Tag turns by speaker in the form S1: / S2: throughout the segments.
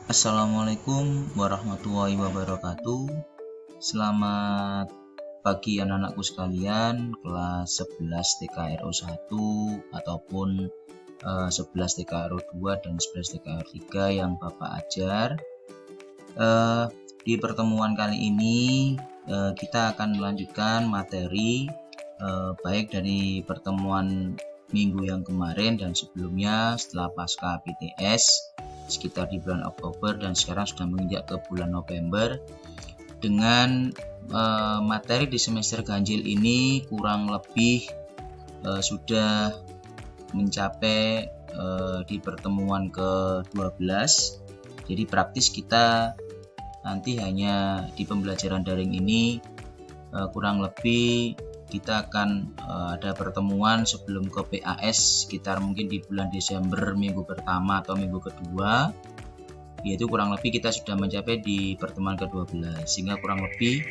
S1: Assalamualaikum warahmatullahi wabarakatuh. Selamat pagi anak-anakku sekalian kelas 11 TKRO 1 ataupun 11 TKRO 2 dan 11 TKRO 3 yang Bapak ajar. Di pertemuan kali ini kita akan melanjutkan materi baik dari pertemuan minggu yang kemarin dan sebelumnya setelah pasca PTS sekitar di bulan Oktober dan sekarang sudah menginjak ke bulan November. Dengan materi di semester ganjil ini kurang lebih sudah mencapai di pertemuan ke-12. Jadi praktis kita nanti hanya di pembelajaran daring ini kurang lebih kita akan ada pertemuan sebelum ke PAS sekitar mungkin di bulan Desember minggu pertama atau minggu kedua, yaitu kurang lebih kita sudah mencapai di pertemuan ke-12, sehingga kurang lebih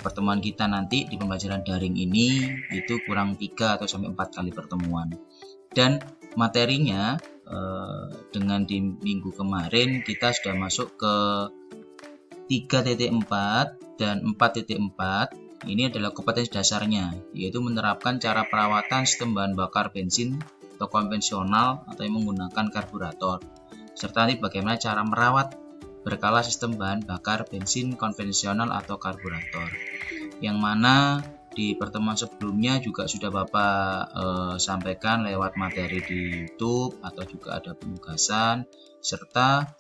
S1: pertemuan kita nanti di pembelajaran daring ini itu kurang 3 atau sampai 4 kali pertemuan. Dan materinya dengan di minggu kemarin kita sudah masuk ke 3.4 dan 4.4. Ini adalah kompetensi dasarnya, yaitu menerapkan cara perawatan sistem bahan bakar bensin atau konvensional atau yang menggunakan karburator, serta nanti bagaimana cara merawat berkala sistem bahan bakar bensin konvensional atau karburator, yang mana di pertemuan sebelumnya juga sudah Bapak sampaikan lewat materi di YouTube atau juga ada penugasan serta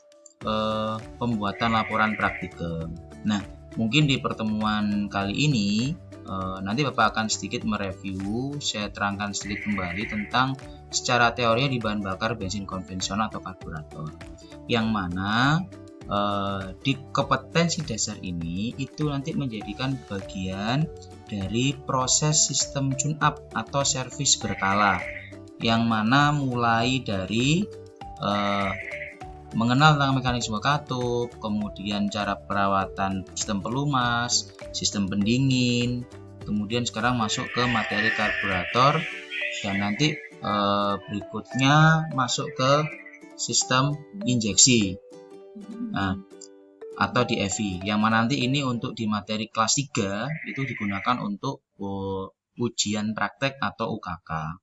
S1: pembuatan laporan praktikum. Nah, mungkin di pertemuan kali ini nanti Bapak akan sedikit mereview, saya terangkan sedikit kembali tentang secara teori di bahan bakar bensin konvensional atau karburator, yang mana di kompetensi dasar ini itu nanti menjadikan bagian dari proses sistem tune up atau servis berkala, yang mana mulai dari mengenal tentang mekanisme katup, kemudian cara perawatan sistem pelumas, sistem pendingin, kemudian sekarang masuk ke materi karburator, dan nanti berikutnya masuk ke sistem injeksi atau di EVI, yang mana nanti ini untuk di materi kelas 3 itu digunakan untuk ujian praktek atau UKK.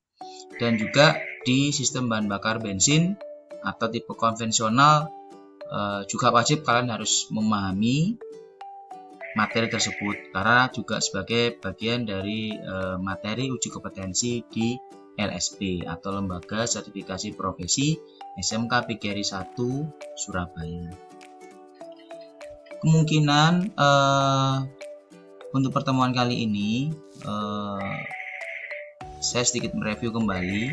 S1: Dan juga di sistem bahan bakar bensin atau tipe konvensional juga wajib kalian harus memahami materi tersebut, karena juga sebagai bagian dari materi uji kompetensi di LSP atau Lembaga Sertifikasi Profesi SMK PGRI 1 Surabaya. Kemungkinan untuk pertemuan kali ini saya sedikit mereview kembali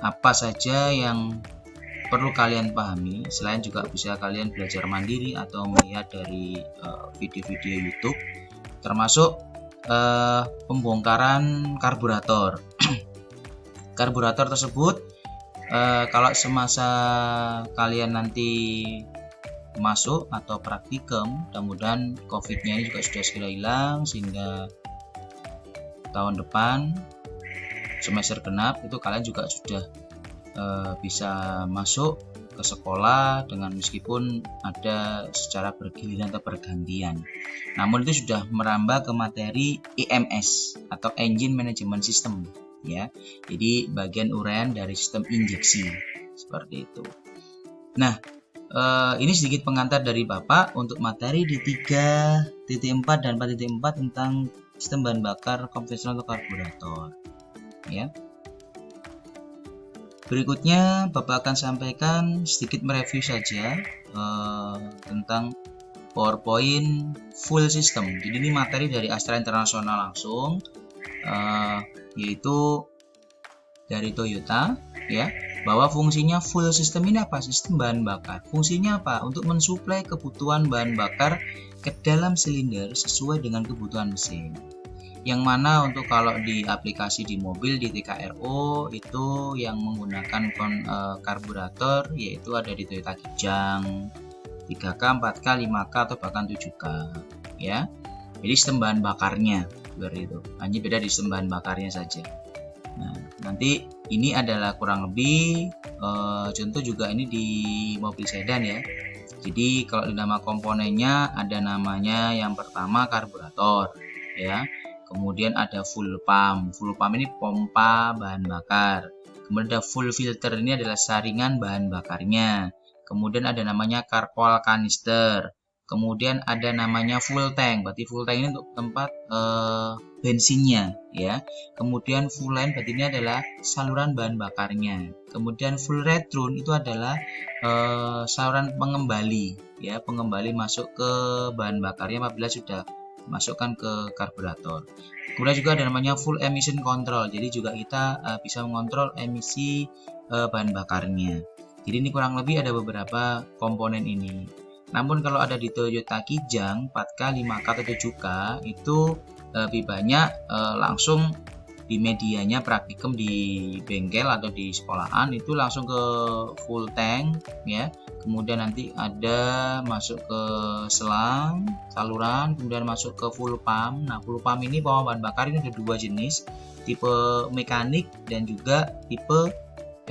S1: apa saja yang perlu kalian pahami, selain juga bisa kalian belajar mandiri atau melihat dari video-video YouTube, termasuk pembongkaran karburator. Karburator tersebut kalau semasa kalian nanti masuk atau praktikum, mudah-mudahan COVID-nya ini juga sudah segera hilang sehingga tahun depan semester genap itu kalian juga sudah bisa masuk ke sekolah dengan meskipun ada secara bergiliran atau bergantian. Namun itu sudah merambah ke materi EMS atau Engine Management System, ya. Jadi bagian uraian dari sistem injeksi seperti itu. Nah, ini sedikit pengantar dari Bapak untuk materi di 3.4 dan 4.4 tentang sistem bahan bakar konvensional atau karburator, ya. Berikutnya Bapak akan sampaikan sedikit mereview saja tentang PowerPoint full system. Jadi ini materi dari Astra Internasional langsung, yaitu dari Toyota, ya, bahwa fungsinya full system ini apa? Sistem bahan bakar. Fungsinya apa? Untuk mensuplai kebutuhan bahan bakar ke dalam silinder sesuai dengan kebutuhan mesin. Yang mana untuk kalau di aplikasi di mobil di TKRO itu yang menggunakan karburator yaitu ada di Toyota Kijang 3K, 4K, 5K atau bahkan 7K, ya. Jadi sistem bahan bakarnya seperti itu. Hanya beda di sistem bahan bakarnya saja. Nah, nanti ini adalah kurang lebih contoh juga ini di mobil sedan ya. Jadi kalau di nama komponennya ada namanya yang pertama karburator ya. Kemudian ada full pump. Full pump ini pompa bahan bakar. Kemudian ada full filter, ini adalah saringan bahan bakarnya. Kemudian ada namanya carpal canister. Kemudian ada namanya full tank. Berarti full tank ini untuk tempat bensinnya ya. Kemudian full line berarti ini adalah saluran bahan bakarnya. Kemudian full return itu adalah saluran pengembali ya, pengembali masuk ke bahan bakarnya apabila sudah masukkan ke karburator. Kemudian juga ada namanya full emission control, jadi juga kita bisa mengontrol emisi bahan bakarnya. Jadi ini kurang lebih ada beberapa komponen ini. Namun kalau ada di Toyota Kijang 4K, 5K atau 7K itu lebih banyak langsung di medianya praktikum di bengkel atau di sekolahan itu langsung ke full tank ya. Kemudian nanti ada masuk ke selang saluran, kemudian masuk ke full pump. Nah, full pump ini pompa bahan bakar ini ada dua jenis, tipe mekanik dan juga tipe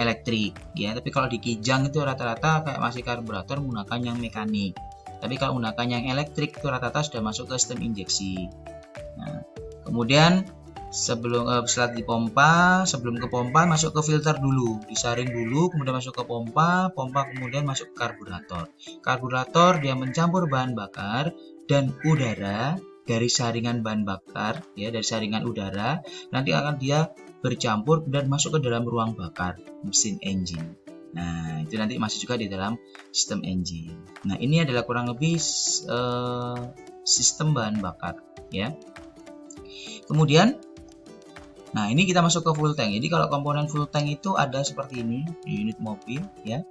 S1: elektrik ya. Tapi kalau di Kijang itu rata-rata kayak masih karburator menggunakan yang mekanik. Tapi kalau menggunakan yang elektrik itu rata-rata sudah masuk ke sistem injeksi. Nah, kemudian setelah dipompa, sebelum ke pompa masuk ke filter dulu, disaring dulu, kemudian masuk ke pompa, kemudian masuk ke karburator. Karburator dia mencampur bahan bakar dan udara dari saringan bahan bakar ya, dari saringan udara nanti akan dia bercampur dan masuk ke dalam ruang bakar mesin engine. Nah, itu nanti masih juga di dalam sistem engine. Nah, ini adalah kurang lebih sistem bahan bakar ya. Kemudian nah, ini kita masuk ke full tank. Jadi kalau komponen full tank itu ada seperti ini di unit mobil ya.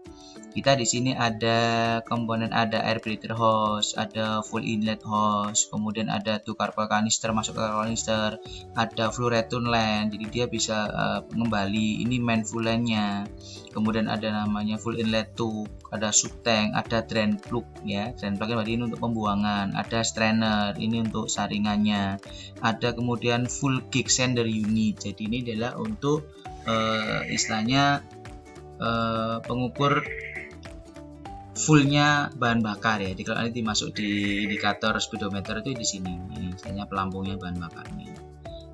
S1: Kita di sini ada komponen, ada air filter hose, ada full inlet hose, kemudian ada tuh carpal canister masuk ke canister, ada full return line, jadi dia bisa kembali, ini main full line-nya. Kemudian ada namanya full inlet tube, ada sub tank, ada drain plug ya. Drain plug berarti ini untuk pembuangan, ada strainer, ini untuk saringannya. Ada kemudian full kick sender unit. Jadi ini adalah untuk istilahnya pengukur fullnya bahan bakar ya. Jadi kalau nanti masuk di indikator speedometer itu di sini, ini misalnya pelampungnya bahan bakarnya.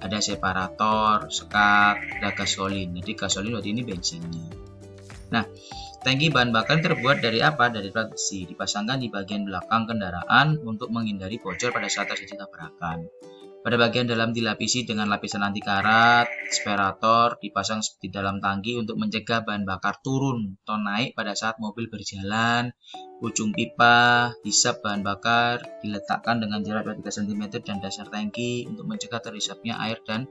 S1: Ada separator, sekat, ada gasolin. Jadi gasolin berarti ini bensinnya. Nah, tangki bahan bakar terbuat dari apa? Dari plat besi, dipasangkan di bagian belakang kendaraan untuk menghindari bocor pada saat terjadi tabrakan. Pada bagian dalam dilapisi dengan lapisan anti karat, separator dipasang di dalam tangki untuk mencegah bahan bakar turun atau naik pada saat mobil berjalan. Ujung pipa hisap bahan bakar diletakkan dengan jarak 3 cm dan dasar tangki untuk mencegah terhisapnya air dan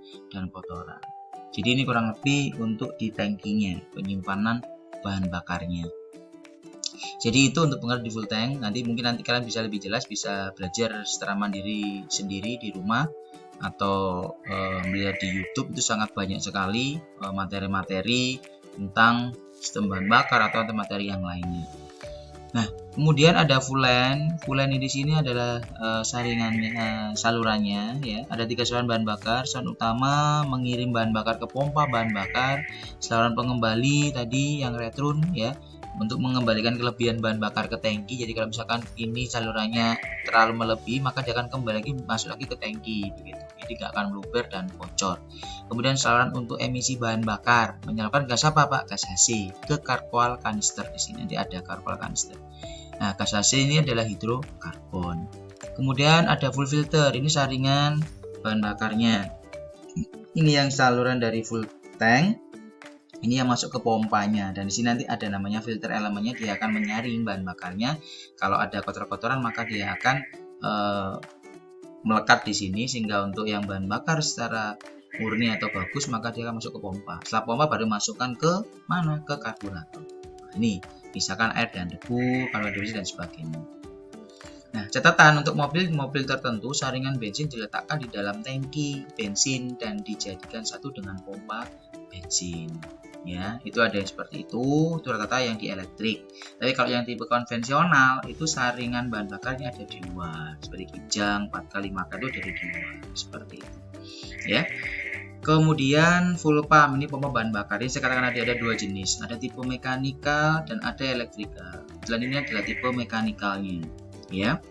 S1: kotoran. Jadi ini kurang lebih untuk di tangkinya, penyimpanan bahan bakarnya. Jadi itu untuk pengertian di full tank. Nanti kalian bisa lebih jelas, bisa belajar secara mandiri sendiri di rumah atau melihat di YouTube, itu sangat banyak sekali materi-materi tentang sistem bahan bakar atau materi yang lainnya. Nah, kemudian ada full line. Full line di sini adalah saringannya, salurannya ya. Ada 3 saluran bahan bakar. Saluran utama mengirim bahan bakar ke pompa bahan bakar. Saluran pengembali tadi yang return ya, untuk mengembalikan kelebihan bahan bakar ke tangki. Jadi kalau misalkan ini salurannya terlalu melebihi, maka dia akan kembali lagi masuk lagi ke tangki begitu. Jadi nggak akan meluber dan bocor. Kemudian saluran untuk emisi bahan bakar, menyalurkan gas apa Pak? Gas HC ke carpal canister. Di sini nanti ada carpal canister. Nah, gas HC ini adalah hidrokarbon. Kemudian ada full filter, ini saringan bahan bakarnya. Ini yang saluran dari full tank. Ini yang masuk ke pompanya, dan di sini nanti ada namanya filter elemennya, dia akan menyaring bahan bakarnya. Kalau ada kotor-kotoran maka dia akan melekat di sini, sehingga untuk yang bahan bakar secara murni atau bagus maka dia akan masuk ke pompa. Setelah pompa baru masukkan ke mana? Ke karburator. Nah, ini misalkan air dan debu, kalau debu dan sebagainya. Nah, catatan untuk mobil tertentu saringan bensin diletakkan di dalam tangki bensin dan dijadikan satu dengan pompa bensin. Ya, itu ada yang seperti itu rata-rata yang di elektrik. Tapi kalau yang tipe konvensional itu saringan bahan bakarnya ada di luar, seperti Kijang 4x5K itu ada di luar, seperti itu. Ya. Kemudian full pump, ini pompa bahan bakar. Ini sekarang ada dua jenis, ada tipe mekanikal dan ada elektrikal. Dan ini adalah tipe mekanikalnya, ya.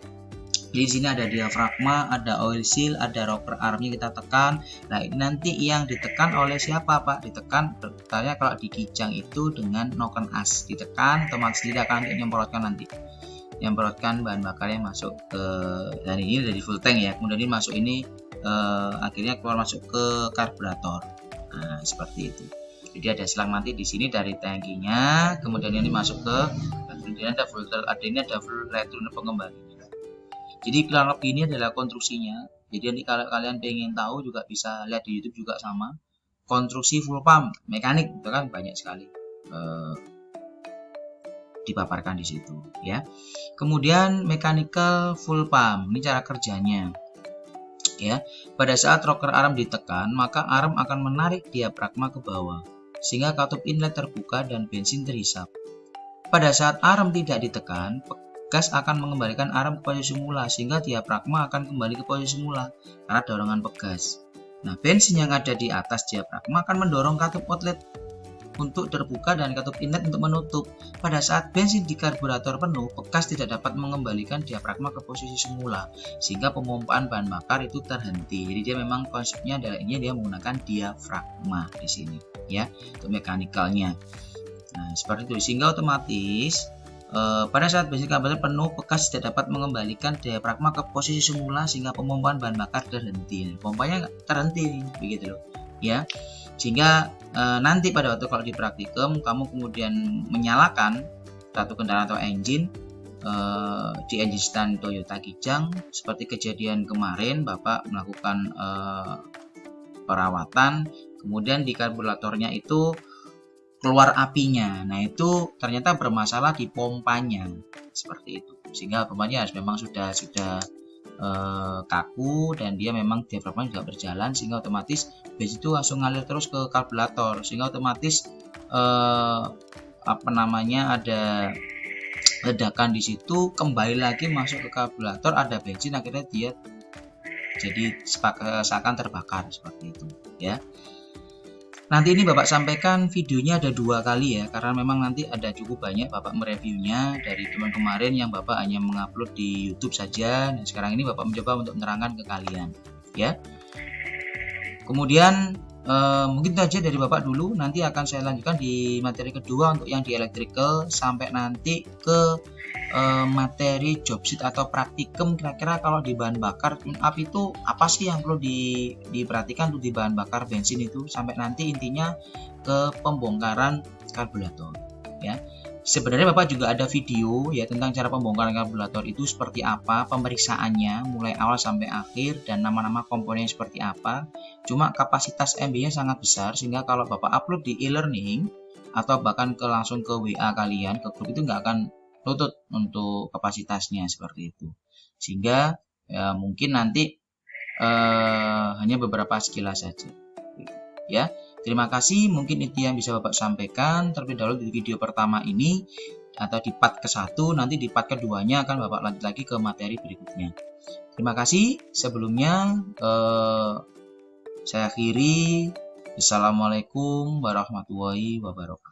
S1: Di sini ada diafragma, ada oil seal, ada rocker armnya kita tekan. Nah, ini nanti yang ditekan oleh siapa, Pak? Ditekan, bertanya kalau di kijang itu dengan noken as, ditekan, otomatis tidak akan nyemprotkan nanti. Nyemprotkan bahan bakar yang masuk ke, dan ini dari full tank ya. Kemudian ini masuk ini akhirnya keluar masuk ke karburator. Nah, seperti itu. Jadi ada selang nanti di sini dari tangkinya, kemudian ini masuk ke, kemudian ada filter, ini ada filter pengembalinya. Jadi kurang lebih ini adalah konstruksinya. Jadi nanti kalau kalian pengen tahu juga bisa lihat di YouTube juga sama. Konstruksi full pump mekanik itu kan banyak sekali dipaparkan di situ, ya. Kemudian mechanical full pump, ini cara kerjanya. Ya, pada saat rocker arm ditekan, maka arm akan menarik diafragma ke bawah sehingga katup inlet terbuka dan bensin terhisap. Pada saat arm tidak ditekan, gas akan mengembalikan arm ke posisi semula sehingga diafragma akan kembali ke posisi semula karena dorongan pegas. Nah, bensin yang ada di atas diafragma akan mendorong katup outlet untuk terbuka dan katup inlet untuk menutup. Pada saat bensin di karburator penuh, pegas tidak dapat mengembalikan diafragma ke posisi semula sehingga pemompaan bahan bakar itu terhenti. Jadi dia memang konsepnya adalah ini, dia menggunakan diafragma di sini, ya, untuk mekanikalnya. Nah, seperti itu sehingga otomatis pada saat bensin karburator penuh, pegas tidak dapat mengembalikan diafragma ke posisi semula sehingga pemompaan bahan bakar terhenti. Pompanya terhenti, begitu loh, ya. Sehingga nanti pada waktu kalau di praktikum kamu kemudian menyalakan satu kendaraan atau engine di engine stand Toyota Kijang, seperti kejadian kemarin Bapak melakukan perawatan, kemudian di karburatornya itu keluar apinya. Nah, itu ternyata bermasalah di pompanya, seperti itu. Sehingga pompanya memang sudah kaku dan dia memang diafragma juga berjalan sehingga otomatis bensin itu langsung ngalir terus ke karburator sehingga otomatis ada ledakan di situ, kembali lagi masuk ke karburator, ada bensin, akhirnya dia jadi seakan terbakar seperti itu, ya. Nanti ini Bapak sampaikan videonya ada 2 kali ya, karena memang nanti ada cukup banyak Bapak mereviewnya dari teman kemarin yang Bapak hanya mengupload di YouTube saja. Nah, sekarang ini Bapak mencoba untuk menerangkan ke kalian, ya. Kemudian mungkin saja dari Bapak dulu, nanti akan saya lanjutkan di materi kedua untuk yang di electrical sampai nanti ke materi job sheet atau praktikum. Kira-kira kalau di bahan bakar tune up itu apa sih yang perlu diperhatikan untuk di bahan bakar bensin itu, sampai nanti intinya ke pembongkaran karburator, ya. Sebenarnya Bapak juga ada video ya tentang cara pembongkaran karburator itu seperti apa, pemeriksaannya mulai awal sampai akhir dan nama-nama komponen seperti apa. Cuma kapasitas MB-nya sangat besar sehingga kalau Bapak upload di e-learning atau bahkan langsung ke WA kalian, ke grup itu nggak akan tutut untuk kapasitasnya seperti itu. Sehingga ya, mungkin nanti hanya beberapa sekilas saja, ya. Terima kasih, mungkin itu yang bisa Bapak sampaikan terlebih dahulu di video pertama ini atau di part ke-1. Nanti di part keduanya akan Bapak lanjut lagi ke materi berikutnya. Terima kasih. Sebelumnya saya akhiri. Assalamualaikum warahmatullahi wabarakatuh.